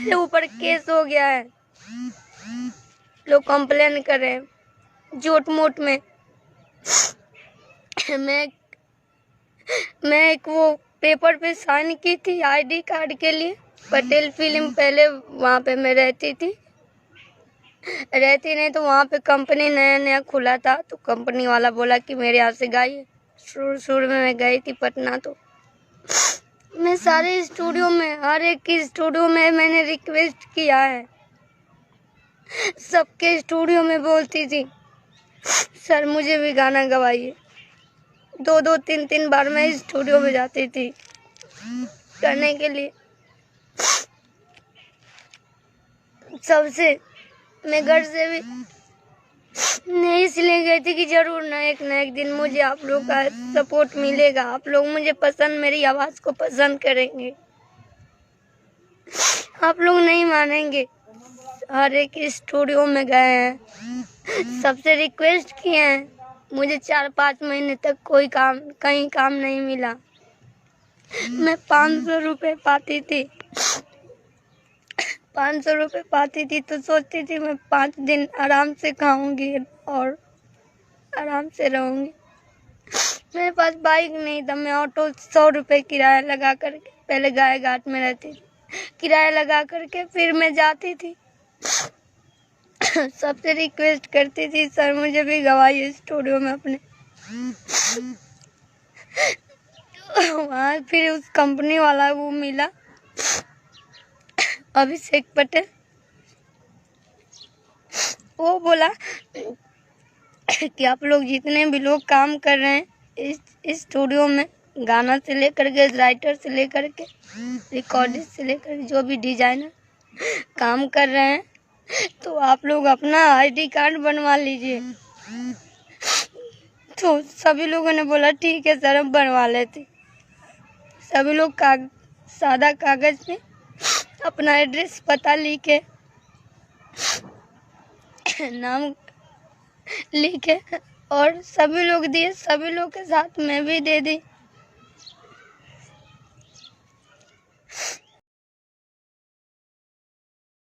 मेरे ऊपर केस हो गया है, लोग कंप्लेन कर रहे हैं झूठ मूठ में। मैं एक वो पेपर पे साइन की थी आईडी कार्ड के लिए, पटेल फिल्म पहले वहाँ पे मैं रहती नहीं तो वहाँ पे कंपनी नया नया खुला था, तो कंपनी वाला बोला कि मेरे यहाँ से गाइए। शुरू में मैं गई थी पटना, तो मैं सारे स्टूडियो में, हर एक स्टूडियो में मैंने रिक्वेस्ट किया है, सबके स्टूडियो में बोलती थी सर मुझे भी गाना गवाइए। 2-3 बार मैं स्टूडियो में जाती थी करने के लिए। सबसे मैं घर से भी नहीं इसलिए गई थी कि जरूर ना एक दिन मुझे आप लोग का सपोर्ट मिलेगा, आप लोग मुझे पसंद, मेरी आवाज़ को पसंद करेंगे। आप लोग नहीं मानेंगे, हर एक स्टूडियो में गए हैं, सबसे रिक्वेस्ट किए हैं, मुझे 4-5 महीने तक कहीं काम नहीं मिला। मैं 500 रुपये पाती थी, 500 रुपये पाती थी तो सोचती थी मैं 5 दिन आराम से खाऊंगी और आराम से रहूंगी। मेरे पास बाइक नहीं था, मैं ऑटो 100 रुपये किराया लगा करके, पहले गाय घाट में रहती थी, किराया लगा करके फिर मैं जाती थी। सबसे रिक्वेस्ट करती थी सर मुझे भी गवाइए स्टूडियो में अपने। वहाँ फिर उस कंपनी वाला वो मिला, अभिषेक पटेल, वो बोला कि आप लोग जितने भी लोग काम कर रहे हैं इस स्टूडियो में, गाना से लेकर के, राइटर से लेकर के, रिकॉर्डिस्ट से लेकर के, जो भी डिजाइनर काम कर रहे हैं, तो आप लोग अपना आईडी कार्ड बनवा लीजिए। तो सभी लोगों ने बोला ठीक है सर हम बनवा लेते। सभी लोग सादा कागज पे अपना एड्रेस पता लिखे, नाम लिखे और सभी लोग दिए, सभी लोग के साथ मैं भी दे दी।